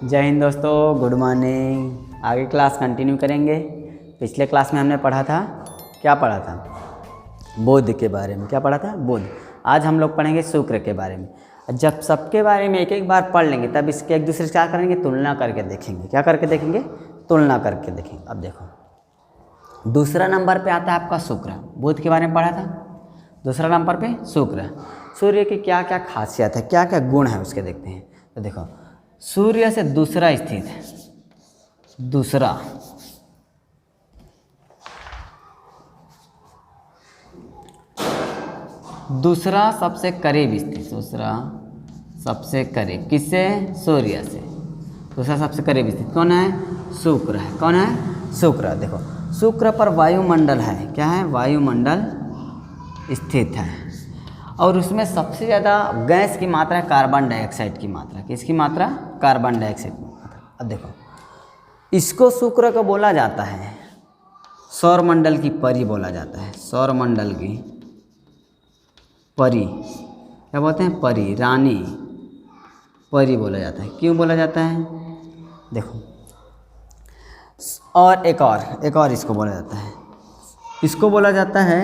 जय हिंद दोस्तों, good morning. आगे क्लास कंटिन्यू करेंगे। पिछले क्लास में हमने पढ़ा था, क्या पढ़ा था? बोध के बारे में। क्या पढ़ा था? बोध। आज हम लोग पढ़ेंगे शुक्र के बारे में। जब सबके बारे में एक एक बार पढ़ लेंगे तब इसके एक दूसरे से क्या करेंगे? तुलना करके देखेंगे। क्या करके देखेंगे? तुलना करके देखेंगे। अब देखो, दूसरा नंबर पे आता है आपका शुक्र। बुध के बारे में पढ़ा था। दूसरा नंबर पे शुक्र। सूर्य की क्या क्या खासियत है, क्या क्या गुण है, उसके देखते हैं। तो देखो, सूर्य से दूसरा स्थित है, दूसरा सबसे करीब स्थित, दूसरा सबसे करीब किससे? सूर्य से। दूसरा सबसे करीब स्थित कौन है? शुक्र है। कौन है? शुक्र। देखो, शुक्र पर वायुमंडल है। क्या है? वायुमंडल स्थित है और उसमें सबसे ज़्यादा गैस की मात्रा है, कार्बन डाइऑक्साइड की मात्रा। किसकी मात्रा? कार्बन डाइऑक्साइड की मात्रा। अब देखो, इसको शुक्र को बोला जाता है सौरमंडल की परी बोला जाता है। सौरमंडल की परी क्या बोलते हैं? परी, रानी, परी बोला जाता है। क्यों बोला जाता है? देखो, और एक और इसको बोला जाता है, इसको बोला जाता है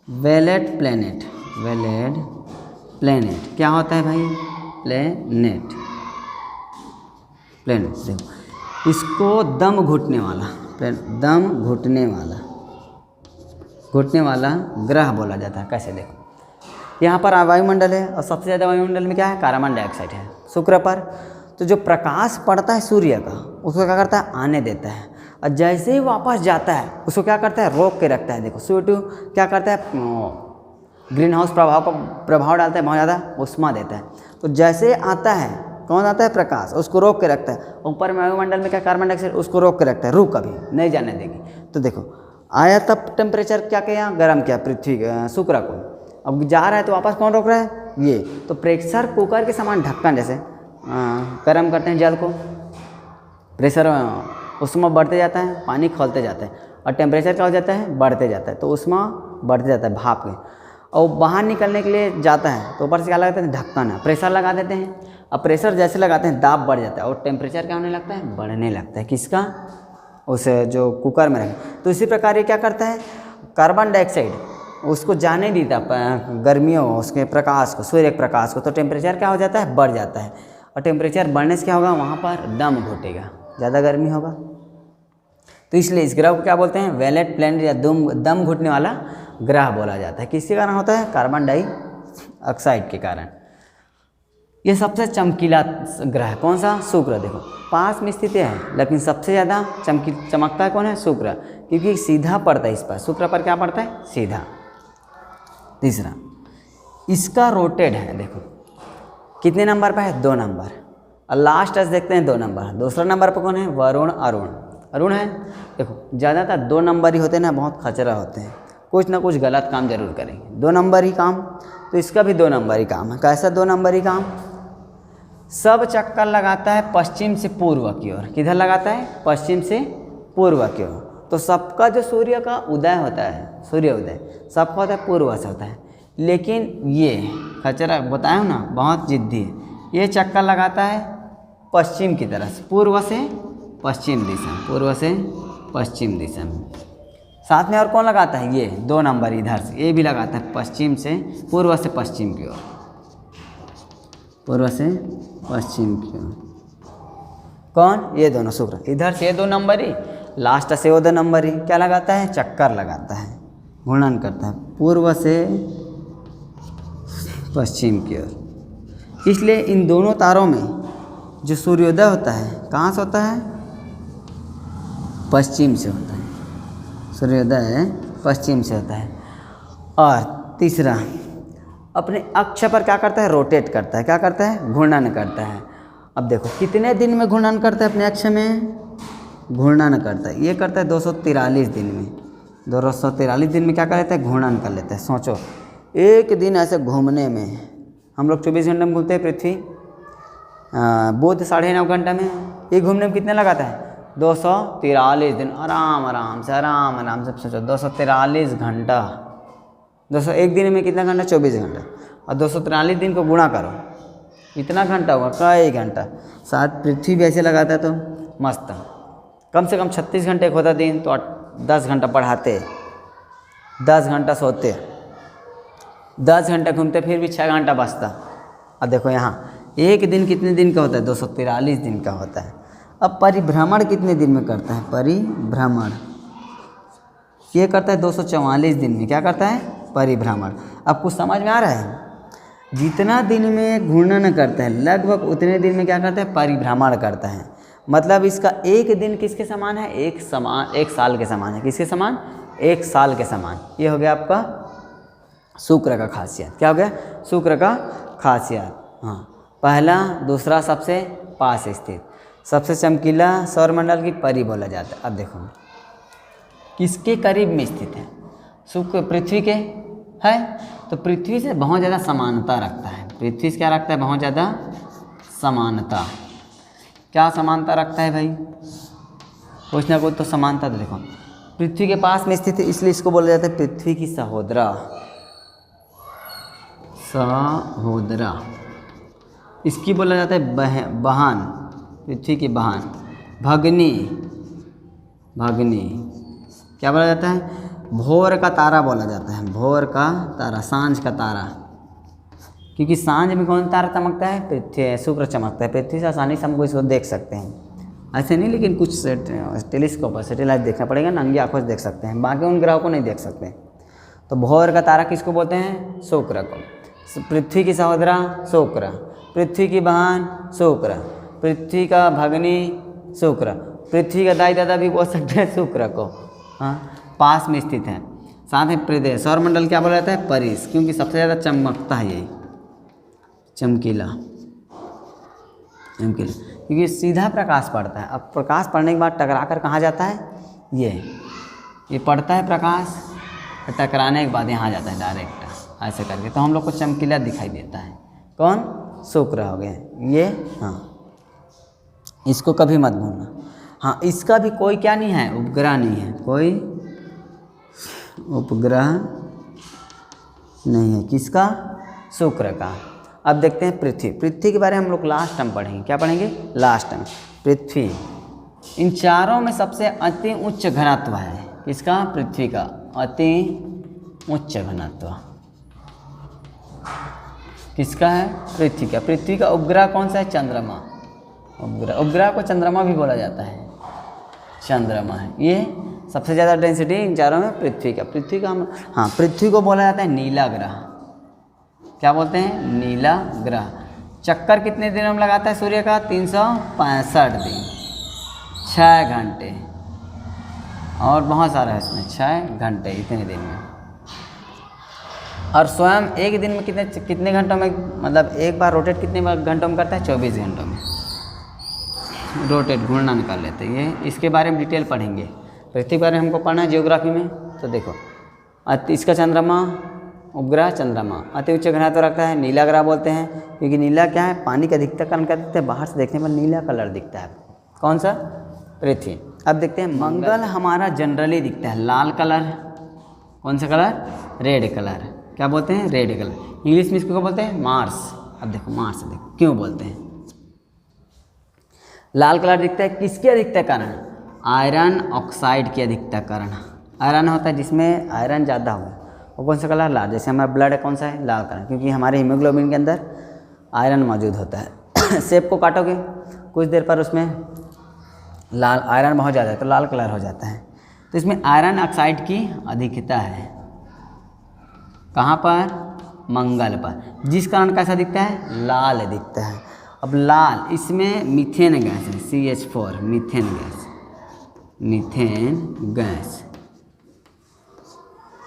वेलेट प्लेनेट। वेलेट प्लेनेट क्या होता है भाई? प्लेनेट। देखो, इसको दम घुटने वाला ग्रह बोला जाता है। कैसे? देखो, यहाँ पर वायुमंडल है और सबसे ज़्यादा वायुमंडल में क्या है? कार्बन डाइऑक्साइड है शुक्र पर। तो जो प्रकाश पड़ता है सूर्य का, उसको क्या करता है? आने देता है, और जैसे ही वापस जाता है उसको क्या करता है? रोक के रखता है। देखो, CO2 क्या करता है? ग्रीन हाउस प्रभाव डालता है, बहुत ज़्यादा उष्मा देता है। तो जैसे आता है, कौन आता है? प्रकाश, उसको रोक के रखता है। ऊपर में वायुमंडल में क्या? कार्बन डाइऑक्साइड, उसको रोक के रखता है, रुक कभी नहीं जाने देगी। तो देखो, आया तब टेम्परेचर क्या किया? गर्म किया पृथ्वी शुक्र को। अब जा रहा है तो वापस कौन रोक रहा है? ये। तो प्रेशर कुकर के समान ढक्कन जैसे गर्म करते हैं जल को, प्रेशर उष्मा बढ़ते जाता है, पानी खोलते जाता है, और टेम्परेचर क्या हो जाता है? बढ़ते जाता है। तो उष्मा बढ़ते जाता है भाप के, और बाहर निकलने के लिए जाता है तो ऊपर से क्या लगाते हैं? ढक्कन है, प्रेशर लगा देते हैं। अब प्रेशर जैसे लगाते हैं दाब बढ़ जाता है और टेम्परेचर क्या होने लगता है? बढ़ने लगता है। किसका? उस जो कुकर में रखे। तो इसी प्रकार ये क्या करता है? कार्बन डाइऑक्साइड उसको जाने देता गर्मियों, उसके प्रकाश को, सूर्य के प्रकाश को। तो टेम्परेचर क्या हो जाता है? बढ़ जाता है, और टेम्परेचर बढ़ने से क्या होगा? वहाँ पर दम घुटेगा, ज़्यादा गर्मी होगा। तो इसलिए इस ग्रह को क्या बोलते हैं? वेलेट प्लेनेट या दम घुटने वाला ग्रह बोला जाता है। किसके कारण होता है? कार्बन डाइऑक्साइड के कारण। ये सबसे चमकीला ग्रह है। कौन सा? शुक्र। देखो, पास में स्थित है लेकिन सबसे ज़्यादा चमकता है कौन है? शुक्र, क्योंकि सीधा पड़ता है इस पर। शुक्र पर क्या पड़ता है? सीधा। तीसरा, इसका रोटेड है। देखो, कितने नंबर पर है? 2 नंबर। और लास्ट देखते हैं 2 नंबर। दूसरा नंबर पर कौन है? वरुण, अरुण है। देखो, ज़्यादातर 2 नंबर ही होते हैं ना, बहुत खचरा होते हैं, कुछ ना कुछ गलत काम जरूर करेंगे। 2 नंबर ही काम, तो इसका भी 2 नंबर ही काम है। कैसा 2 नंबर ही काम? सब चक्कर लगाता है पश्चिम से पूर्व की ओर। किधर लगाता है? पश्चिम से पूर्व की ओर। तो सबका जो सूर्य का उदय होता है, सूर्य उदय सबका होता है पूर्व से होता है। लेकिन ये खचरा बताया हूँ ना, बहुत जिद्दी है। ये चक्कर लगाता है पश्चिम की तरफ, पूर्व से पश्चिम दिशा, पूर्व से पश्चिम दिशा में। साथ में और कौन लगाता है? ये 2 नंबर इधर से, ये भी लगाता है पश्चिम से, पूर्व से पश्चिम की ओर, पूर्व से पश्चिम की ओर। कौन? ये दोनों शुक्र। इधर से ये 2 नंबर ही, लास्ट से वो 2 नंबर ही क्या लगाता है? चक्कर लगाता है, घूर्णन करता है पूर्व से पश्चिम की ओर। इसलिए इन दोनों तारों में जो सूर्योदय होता है, कहाँ से होता है? पश्चिम से होता है। सूर्योदय पश्चिम से होता है। और तीसरा, अपने अक्ष पर क्या करता है? रोटेट करता है। क्या करता है? घूर्णन करता है। अब देखो, कितने दिन में घूर्णन करता है? अपने अक्ष में घूर्णन करता है। ये करता है 243 दिन में। 243 दिन में क्या कर लेता है? घूर्णन कर लेता है। सोचो, एक दिन ऐसे घूमने में, हम लोग 24 घंटे में घूमते हैं पृथ्वी, बुध 9.5 घंटा में। ये घूमने में कितने लगाता है? 243 दिन आराम से सोचो, 243 घंटा। 201 दिन में कितना घंटा? 24 घंटा। और 243 दिन को गुणा करो इतना घंटा होगा, कई घंटा। शायद पृथ्वी भी ऐसे लगाता है तो मस्त। कम से कम 36 घंटे एक होता दिन, तो 10 घंटा पढ़ाते, 10 घंटा सोते, 10 घंटे घूमते, फिर भी 6 घंटा बचता। अब देखो यहाँ एक दिन कितने दिन का होता है, 243 दिन का होता है। अब परिभ्रमण कितने दिन में करता है, परिभ्रमण ये करता है 244 दिन में। क्या करता है, परिभ्रमण। अब कुछ समझ में आ रहा है, जितना दिन में घूर्णन करता है लगभग उतने दिन में क्या करता है, परिभ्रमण करता है। मतलब इसका एक दिन किसके समान है, एक साल के समान है। किसके समान, एक साल के समान। ये हो गया आपका शुक्र का खासियत। क्या हो गया, शुक्र का खासियत। हाँ, पहला दूसरा सबसे पास स्थित, सबसे चमकीला सौरमंडल की परी बोला जाता है। अब देखो किसके करीब में स्थित है, शुक्र पृथ्वी के है, तो पृथ्वी से बहुत ज़्यादा समानता रखता है। पृथ्वी से क्या रखता है, बहुत ज़्यादा समानता। क्या समानता रखता है भाई, कुछ ना कुछ तो समानता। तो देखो पृथ्वी के पास में स्थित है, इसलिए इसको बोला जाता है पृथ्वी की सहोदरा। सहोदरा इसकी बोला जाता है बहन, पृथ्वी की बहन। भगनी, भगनी क्या बोला जाता है, भोर का तारा बोला जाता है। भोर का तारा, सांझ का तारा, क्योंकि सांझ में कौन तारा चमकता है, पृथ्वी, शुक्र चमकता है। पृथ्वी से आसानी से हम इसको देख सकते हैं, ऐसे नहीं, लेकिन कुछ टेलीस्कोप और सैटेलाइट देखना पड़ेगा, नंगी आंखों से देख सकते हैं, बाकी उन ग्रहों को नहीं देख सकते। तो भोर का तारा किसको बोलते हैं, शुक्र को। पृथ्वी की सहोदरा शुक्र, पृथ्वी की बहन शुक्र, पृथ्वी का भगनी शुक्र, पृथ्वी का दाई दादा भी बोल सकते हैं शुक्र को। हाँ, पास में स्थित है। साथ ही प्रदेश सौरमंडल क्या बोला जाता है, परिस, क्योंकि सबसे ज़्यादा चमकता है यही, चमकीला, चमकीला, क्योंकि सीधा प्रकाश पड़ता है। अब प्रकाश पड़ने के बाद टकरा कर कहाँ जाता है, ये पड़ता है प्रकाश, टकराने के बाद यहाँ जाता है डायरेक्ट, ऐसे करके, तो हम लोग को चमकीला दिखाई देता है। कौन, शुक्र हो गए ये। हाँ, इसको कभी मत भूलना। हाँ, इसका भी कोई क्या नहीं है, उपग्रह नहीं है, कोई उपग्रह नहीं है। किसका, शुक्र का। अब देखते हैं पृथ्वी। पृथ्वी के बारे में हम लोग लास्ट टाइम पढ़ेंगे। क्या पढ़ेंगे, लास्ट टाइम। पृथ्वी इन चारों में सबसे अति उच्च घनत्व है। किसका, पृथ्वी का अति उच्च घनत्व किसका है, पृथ्वी का। पृथ्वी का उपग्रह कौन सा है, चंद्रमा। उपग्रह को चंद्रमा भी बोला जाता है, चंद्रमा है। ये सबसे ज़्यादा डेंसिटी इन चारों में पृथ्वी का। हाँ, पृथ्वी को बोला जाता है नीला ग्रह। क्या बोलते हैं, नीला ग्रह। चक्कर कितने दिनों में लगाता है सूर्य का, 365 दिन, 6 घंटे, और बहुत सारा है इसमें, 6 घंटे इतने दिन में। और स्वयं एक दिन में कितने घंटों में, मतलब एक बार रोटेट कितने घंटों में करता है, 24 घंटों में रोटेट, घूर्णन कर लेते हैं। ये इसके बारे में डिटेल पढ़ेंगे। पृथ्वी के बारे में हमको पढ़ना है जियोग्राफी में। तो देखो इसका चंद्रमा, उपग्रह चंद्रमा अति उच्च घनत्व रखता है, नीला ग्रह बोलते हैं, क्योंकि नीला क्या है, पानी का अधिकतर कारण क्या दिखता है, बाहर से देखने पर नीला कलर दिखता है। कौन सा, पृथ्वी। अब देखते हैं मंगल हमारा जनरली दिखता है लाल कलर। कौन सा कलर, रेड कलर। क्या बोलते हैं, रेड कलर। इंग्लिश में इसको क्या बोलते हैं, मार्स। अब देखो मार्स, देखो क्यों बोलते हैं लाल कलर दिखता है, किसकी अधिकता कारण, आयरन ऑक्साइड की अधिकता कारण। आयरन होता है जिसमें आयरन ज़्यादा हो, वो कौन सा कलर, लाल। जैसे हमारा ब्लड कौन सा है, लाल कलर, क्योंकि हमारे हीमोग्लोबिन के अंदर आयरन मौजूद होता है। सेब को काटोगे कुछ देर पर उसमें लाल आयरन बहुत ज़्यादा है तो लाल कलर हो जाता है। तो इसमें आयरन ऑक्साइड की अधिकता है। कहाँ पर, मंगल पर, जिस कारण कैसा दिखता है, लाल दिखता है। अब लाल, इसमें मीथेन गैस है, CH4, methane gas, methane gas,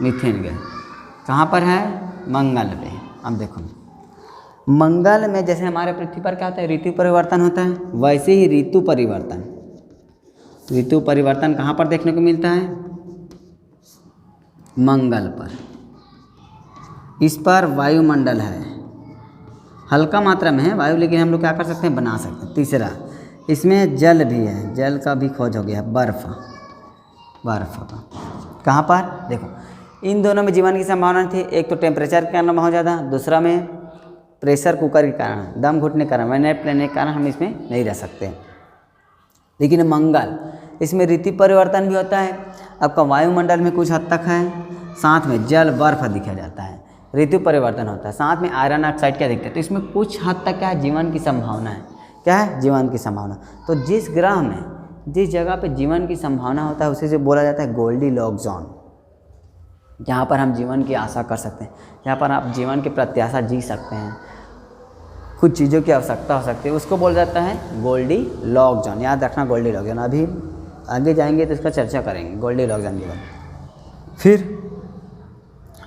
methane gas कहाँ पर है, मंगल पे। अब देखो मंगल में जैसे हमारे पृथ्वी पर क्या होता है, ऋतु परिवर्तन होता है, वैसे ही ऋतु परिवर्तन कहाँ पर देखने को मिलता है, मंगल पर। इस पर वायुमंडल है, हल्का मात्रा में है वायु, लेकिन हम लोग क्या कर सकते हैं, बना सकते हैं। तीसरा, इसमें जल भी है, जल का भी खोज हो गया, बर्फ़ का। कहाँ पर, देखो इन दोनों में जीवन की संभावना थी। एक तो टेम्परेचर के कारण बहुत ज़्यादा, दूसरा में प्रेशर कुकर के कारण, दम घुटने के कारण, वेनेट लेने के कारण हम इसमें नहीं रह सकते। लेकिन मंगल, इसमें ऋतु परिवर्तन भी होता है। आपका वायुमंडल में कुछ हद तक है, साथ में जल बर्फ दिखा जाता है, ऋतु परिवर्तन होता है, साथ में आयरन ऑक्साइड क्या दिखता है। तो इसमें कुछ हद तक क्या है, जीवन की संभावना है। क्या है, जीवन की संभावना। तो जिस ग्रह में, जिस जगह पे जीवन की संभावना होता है उसे जो बोला जाता है गोल्डीलॉक्स जोन, जहाँ पर हम जीवन की आशा कर सकते हैं, जहाँ पर आप जीवन की प्रत्याशा जी सकते हैं, कुछ चीज़ों की आवश्यकता हो सकती है, उसको बोला जाता है गोल्डीलॉक्स जोन। याद रखना गोल्डीलॉक्स जोन, अभी आगे जाएंगे तो इसका चर्चा करेंगे गोल्डीलॉक्स जोन के बारे। फिर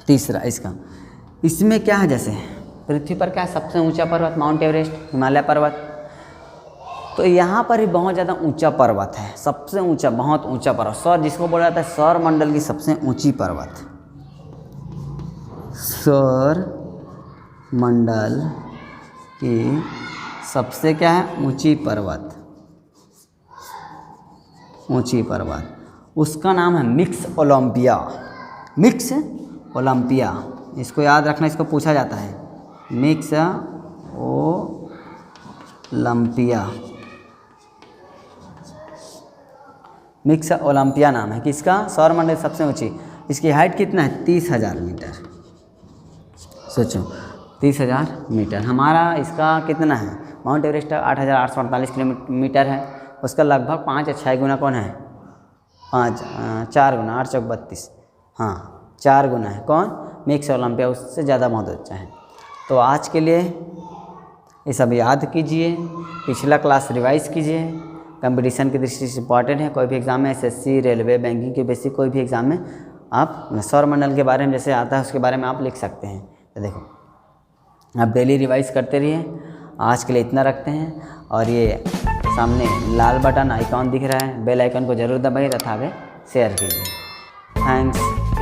तीसरा इसका, इसमें क्या है, जैसे पृथ्वी पर क्या है सबसे ऊंचा पर्वत माउंट एवरेस्ट, हिमालय पर्वत। तो यहाँ पर ही बहुत ज़्यादा ऊंचा पर्वत है, सबसे ऊंचा, बहुत ऊंचा पर्वत, सौर, जिसको बोला जाता है सौर मंडल की सबसे ऊंची पर्वत, सौर मंडल की सबसे क्या है, ऊंची पर्वत, ऊंची पर्वत, उसका नाम है मिक्स ओलंपिया। मिक्स ओलंपिया, इसको याद रखना, इसको पूछा जाता है, मिक्स ओलंपिया, मिक्स ओलंपिया नाम है किसका, सौर मंडल सबसे ऊंची। इसकी हाइट कितना है, 30,000 मीटर। सोचो 30,000 मीटर। हमारा इसका कितना है, माउंट एवरेस्ट 8,848 किलोमीटर है, उसका लगभग 5 या 6 गुना कौन है, 4 गुना, 8 चौक 32, हाँ 4 गुना है कौन, मिक्स ओलंपिया, उससे ज़्यादा बहुत अच्छा है। तो आज के लिए ये सब याद कीजिए, पिछला क्लास रिवाइज कीजिए, कंपटीशन की दृष्टि से इंपॉर्टेंट है। कोई भी एग्ज़ाम में, एसएससी, रेलवे, बैंकिंग के बेसिक कोई भी एग्ज़ाम में आप सौर मंडल के बारे में जैसे आता है उसके बारे में आप लिख सकते हैं। तो देखो आप डेली रिवाइज करते रहिए। आज के लिए इतना रखते हैं, और ये सामने लाल बटन आइकॉन दिख रहा है, बेल आइकन को जरूर दबाइए तथा आगे शेयर कीजिए। थैंक्स।